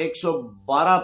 112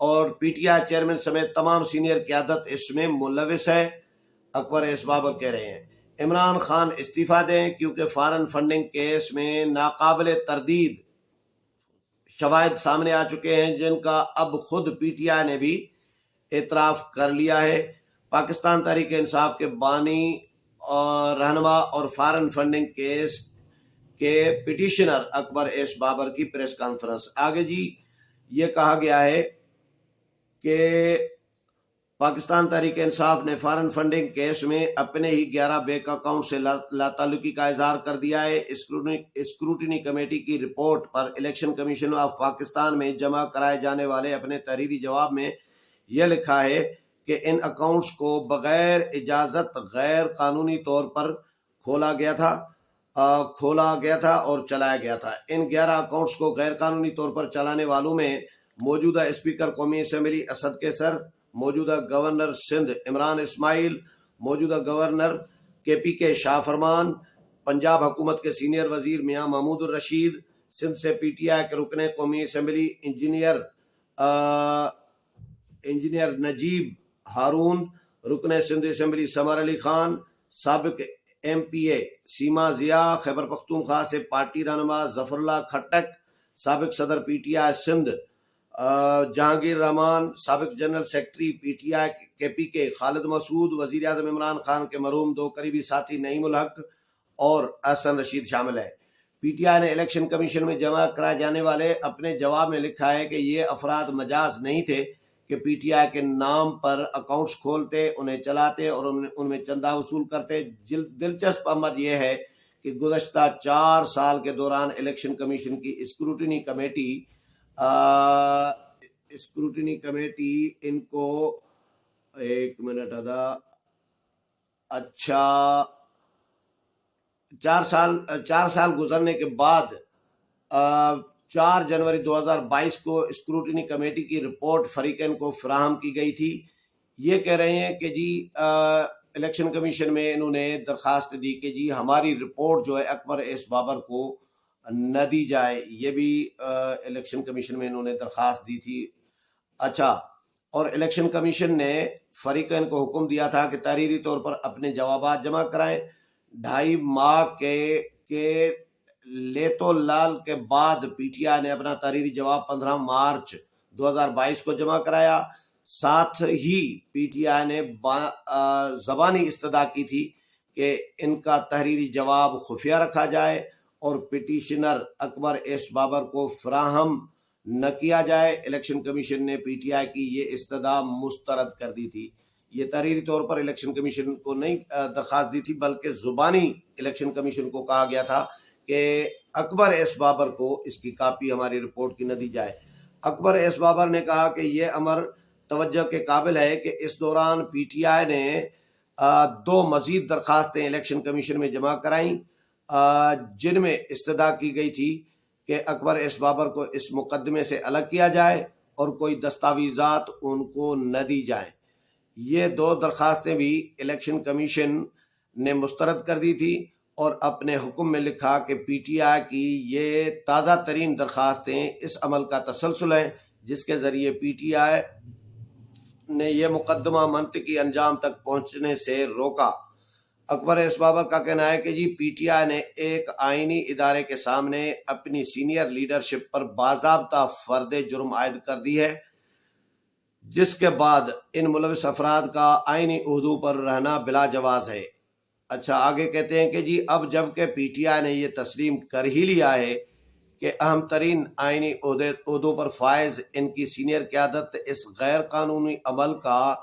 اور پی T I chairman سمیت تمام سینئر قیادت اس میں ملوث ہے۔ اکبر ایس بابر کہہ رہے ہیں عمران خان استعفیٰ دیں کیونکہ فارن فنڈنگ کیس میں ناقابل تردید شواہد سامنے آ چکے ہیں جن کا اب خود پی ٹی آئی نے بھی اعتراف کر لیا ہے۔ پاکستان تحریک انصاف کے بانی اور رہنما اور فارن فنڈنگ کیس کے پٹیشنر اکبر ایس بابر کی پریس کانفرنس۔ آگے جی یہ کہا گیا ہے کہ پاکستان تحریک انصاف نے فارن فنڈنگ کیس میں اپنے ہی 11 بینک اکاؤنٹ سے لاتعلقی کا اظہار کر دیا ہے۔ اسکروٹنی کمیٹی کی report per election commission of Pakistan میں جمع کرائے جانے والے اپنے تحریری جواب میں یہ لکھا ہے کہ ان اکاؤنٹس کو بغیر اجازت غیر قانونی طور پر کھولا گیا تھا اور چلایا گیا تھا۔ ان 11 اکاؤنٹس کو غیر قانونی طور پر چلانے والوں میں موجودہ اسپیکر قومی اسمبلی اسد کیسر، موجودہ گورنر سندھ عمران اسماعیل، موجودہ گورنر KPK شاہ فرمان، پنجاب حکومت کے سینئر وزیر میاں محمود الرشید، سندھ سے پی ٹی آئی کے رکن قومی اسمبلی انجینئر نجیب ہارون، رکن سندھ اسمبلی سمر علی خان، سابق MPA سیما ضیا، خیبر پختونخوا سے پارٹی رہنما ظفر اللہ کھٹک، سابق صدر P T I Sindh Jahangir Rehman, سابق general secretary P T I KPK Khalid Masood, وزیر اعظم عمران خان کے مرحوم 2 قریبی ساتھی نعیم الحق اور احسن رشید شامل ہے۔ پی ٹی آئی نے الیکشن کمیشن میں جمع کرائے جانے والے اپنے جواب میں لکھا ہے کہ یہ افراد مجاز نہیں تھے کہ پی ٹی آئی کے نام پر اکاؤنٹس کھولتے، انہیں چلاتے اور ان میں چندہ وصول کرتے۔ دلچسپ امر یہ ہے کہ گزشتہ 4 سال کے دوران الیکشن کمیشن کی اسکروٹنی کمیٹی ان کو 1 منٹ ادا 4 سال گزرنے کے بعد 4 جنوری 2022 کو اسکروٹنی کمیٹی کی رپورٹ فریقین کو فراہم کی گئی تھی۔ یہ کہہ رہے ہیں کہ جی الیکشن کمیشن میں انہوں نے درخواست دی کہ جی ہماری رپورٹ جو ہے اکبر ایس بابر کو نہ دی جائے، یہ بھی الیکشن کمیشن میں انہوں نے درخواست دی تھی۔ اچھا، اور الیکشن کمیشن نے فریقین کو حکم دیا تھا کہ تحریری طور پر اپنے جوابات جمع کرائیں۔ 2.5 ماہ کے لیتو لال کے بعد پی ٹی آئی نے اپنا تحریری جواب 15 مارچ 2022 کو جمع کرایا۔ ساتھ ہی پی ٹی آئی نے زبانی استدعا کی تھی کہ ان کا تحریری جواب خفیہ رکھا جائے اور پٹیشنر اکبر ایس بابر کو فراہم نہ کیا جائے۔ الیکشن کمیشن نے پی ٹی آئی کی یہ استدعا مسترد کر دی تھی۔ یہ تحریری طور پر الیکشن کمیشن کو نہیں درخواست دی تھی بلکہ زبانی الیکشن کمیشن کو کہا گیا تھا کہ اکبر ایس بابر کو اس کی کاپی ہماری رپورٹ کی نہ دی جائے۔ اکبر ایس بابر نے کہا کہ یہ امر توجہ کے قابل ہے کہ اس دوران پی ٹی آئی نے 2 مزید درخواستیں الیکشن کمیشن میں جمع کرائیں جن میں استدعا کی گئی تھی کہ اکبر ایس بابر کو اس مقدمے سے الگ کیا جائے اور کوئی دستاویزات ان کو نہ دی جائیں۔ یہ 2 درخواستیں بھی الیکشن کمیشن نے مسترد کر دی تھی اور اپنے حکم میں لکھا کہ پی ٹی آئی کی یہ تازہ ترین درخواستیں اس عمل کا تسلسل ہیں جس کے ذریعے پی ٹی آئی نے یہ مقدمہ منطقی انجام تک پہنچنے سے روکا۔ اکبر ایس بابر کا کہنا ہے کہ جی پی ٹی آئی نے ایک آئینی ادارے کے سامنے اپنی سینئر لیڈرشپ پر باضابطہ فرد جرم عائد کر دی ہے، جس کے بعد ان ملوث افراد کا آئینی عہدوں پر رہنا بلا جواز ہے۔ اچھا، آگے کہتے ہیں کہ جی اب جب کہ پی ٹی آئی نے یہ تسلیم کر ہی لیا ہے کہ اہم ترین آئینی عہدوں پر فائز ان کی سینئر قیادت اس غیر قانونی عمل کا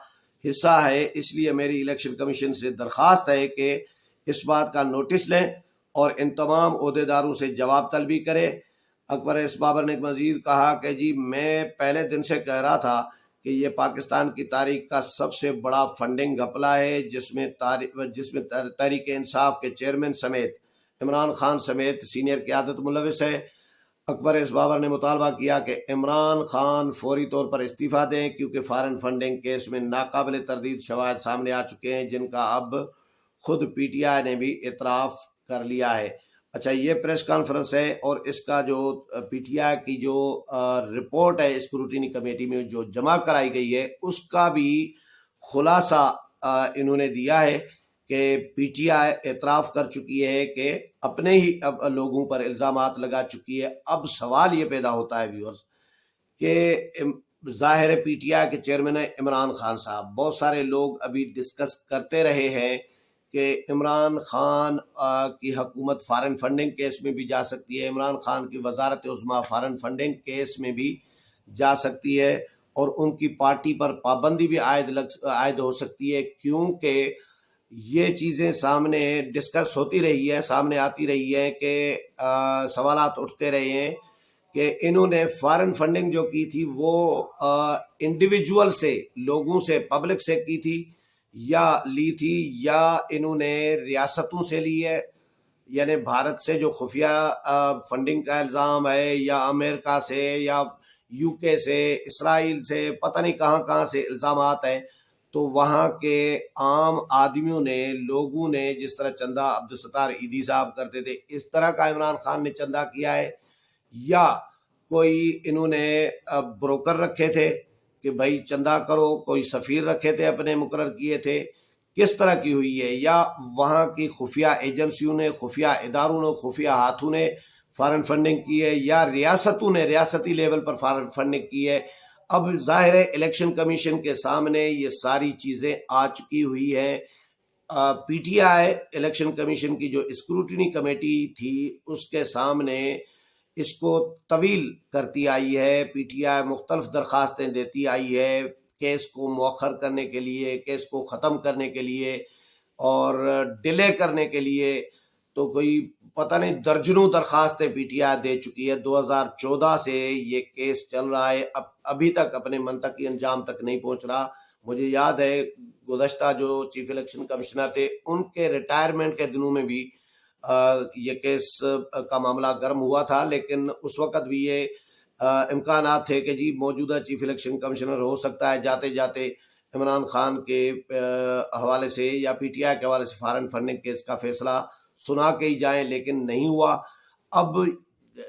حصہ ہے، اس لیے میری الیکشن کمیشن سے درخواست ہے کہ اس بات کا نوٹس لیں اور ان تمام عہدیداروں سے جواب طلبی کرے۔ اکبر ایس بابر نے مزید کہا کہ جی میں پہلے دن سے کہہ رہا تھا کہ یہ پاکستان کی تاریخ کا سب سے بڑا فنڈنگ گھپلا ہے جس میں تحریک انصاف کے چیئرمین سمیت عمران خان سمیت سینئر قیادت ملوث ہے۔ اکبر ایس بابر نے مطالبہ کیا کہ عمران خان فوری طور پر استعفیٰ دیں کیونکہ فارن فنڈنگ کیس میں ناقابل تردید شواہد سامنے آ چکے ہیں جن کا اب خود پی ٹی آئی نے بھی اعتراف کر لیا ہے۔ اچھا، یہ پریس کانفرنس ہے اور اس کا جو پی ٹی آئی کی جو رپورٹ ہے اسکروٹینی کمیٹی میں جو جمع کرائی گئی ہے اس کا بھی خلاصہ انہوں نے دیا ہے کہ پی ٹی آئی اعتراف کر چکی ہے کہ اپنے ہی اب لوگوں پر الزامات لگا چکی ہے۔ اب سوال یہ پیدا ہوتا ہے ویورز کہ ظاہر ہے پی ٹی آئی کے چیئرمین ہے عمران خان صاحب، بہت سارے لوگ ابھی ڈسکس کرتے رہے ہیں کہ عمران خان کی حکومت فارن فنڈنگ کیس میں بھی جا سکتی ہے، عمران خان کی وزارت عظمیٰ فارن فنڈنگ کیس میں بھی جا سکتی ہے اور ان کی پارٹی پر پابندی بھی عائد ہو سکتی ہے، کیونکہ یہ چیزیں سامنے ڈسکس ہوتی رہی ہے، سامنے آتی رہی ہے کہ سوالات اٹھتے رہے ہیں کہ انہوں نے فارن فنڈنگ جو کی تھی وہ انڈیویجول سے، لوگوں سے، پبلک سے کی تھی یا لی تھی، یا انہوں نے ریاستوں سے لی ہے، یعنی بھارت سے جو خفیہ فنڈنگ کا الزام ہے، یا امریکہ سے، یا یو کے سے، اسرائیل سے، پتہ نہیں کہاں کہاں سے الزامات ہیں۔ تو وہاں کے عام آدمیوں نے، لوگوں نے جس طرح چندہ عبدالستار عیدی صاحب کرتے تھے، اس طرح کا عمران خان نے چندہ کیا ہے، یا کوئی انہوں نے بروکر رکھے تھے کہ بھائی چندہ کرو، کوئی سفیر رکھے تھے اپنے مقرر کیے تھے، کس طرح کی ہوئی ہے، یا وہاں کی خفیہ ایجنسیوں نے، خفیہ اداروں نے، خفیہ ہاتھوں نے فارن فنڈنگ کی ہے، یا ریاستوں نے ریاستی لیول پر فارن فنڈنگ کی ہے۔ اب ظاہر ہے الیکشن کمیشن کے سامنے یہ ساری چیزیں آ چکی ہوئی ہیں۔ پی ٹی آئی الیکشن کمیشن کی جو اسکروٹنی کمیٹی تھی اس کے سامنے اس کو طویل کرتی آئی ہے، پی ٹی آئی مختلف درخواستیں دیتی آئی ہے کیس کو مؤخر کرنے کے لیے، کیس کو ختم کرنے کے لیے اور ڈیلے کرنے کے لیے، تو کوئی پتہ نہیں درجنوں درخواستیں پی ٹی آئی دے چکی ہے۔ 2014 سے یہ کیس چل رہا ہے، ابھی تک اپنے منطقی انجام تک نہیں پہنچ رہا۔ مجھے یاد ہے گزشتہ جو چیف الیکشن کمشنر تھے ان کے ریٹائرمنٹ کے دنوں میں بھی یہ کیس کا معاملہ گرم ہوا تھا، لیکن اس وقت بھی یہ امکانات تھے کہ جی موجودہ چیف الیکشن کمشنر ہو سکتا ہے جاتے جاتے عمران خان کے حوالے سے یا پی ٹی آئی کے حوالے سے فارن فنڈنگ کیس کا فیصلہ سنا کے ہی جائیں، لیکن نہیں ہوا۔ اب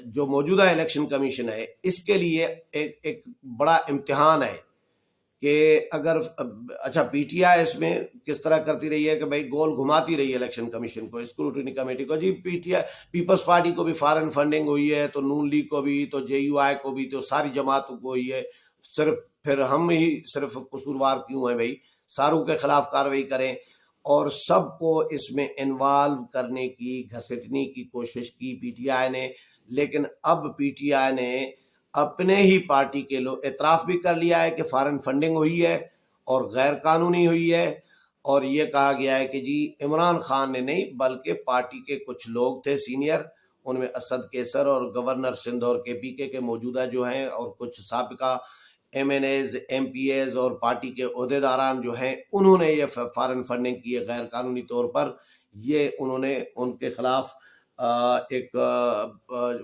جو موجودہ الیکشن کمیشن ہے اس کے لیے ایک بڑا امتحان ہے کہ اگر اچھا پی ٹی آئی اس میں کس طرح کرتی رہی ہے کہ بھائی گول گھماتی رہی ہے الیکشن کمیشن کو، اسکروٹنی کمیٹی کو، جی P T I Peoples Party کو بھی فارن فنڈنگ ہوئی ہے، تو نون لیگ کو بھی، تو جے یو آئی کو بھی، تو ساری جماعتوں کو ہوئی ہے، صرف پھر ہم ہی صرف قصوروار کیوں ہیں بھائی، ساروں کے خلاف کارروائی کریں، اور سب کو اس میں انوالو کرنے کی، گھسیٹنے کی کوشش کی پی ٹی آئی نے۔ لیکن اب پی ٹی آئی نے اپنے ہی پارٹی کے لوگ اعتراف بھی کر لیا ہے کہ فارن فنڈنگ ہوئی ہے اور غیر قانونی ہوئی ہے، اور یہ کہا گیا ہے کہ جی عمران خان نے نہیں بلکہ پارٹی کے کچھ لوگ تھے سینئر، ان میں اسد کیسر اور گورنر سندھ اور کے پی کے موجودہ جو ہیں، اور کچھ سابقہ MNAs, MPAs اور پارٹی کے عہدیداران جو ہیں، انہوں نے یہ فارن فنڈنگ کی ہے غیر قانونی طور پر۔ یہ انہوں نے ان کے خلاف ایک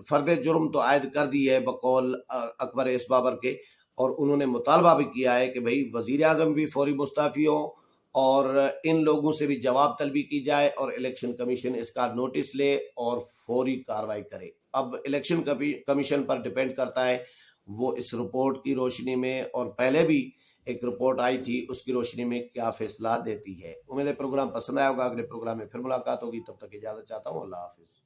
فرد جرم تو عائد کر دی ہے بقول اکبر ایس بابر کے، اور انہوں نے مطالبہ بھی کیا ہے کہ بھئی وزیر اعظم بھی فوری مستعفی ہوں اور ان لوگوں سے بھی جواب طلبی کی جائے، اور الیکشن کمیشن اس کا نوٹس لے اور فوری کارروائی کرے۔ اب الیکشن کمیشن پر ڈیپینڈ کرتا ہے وہ اس رپورٹ کی روشنی میں، اور پہلے بھی ایک رپورٹ آئی تھی اس کی روشنی میں کیا فیصلہ دیتی ہے۔ امید ہے پروگرام پسند آیا ہوگا، اگلے پروگرام میں پھر ملاقات ہوگی، تب تک اجازت چاہتا ہوں، اللہ حافظ۔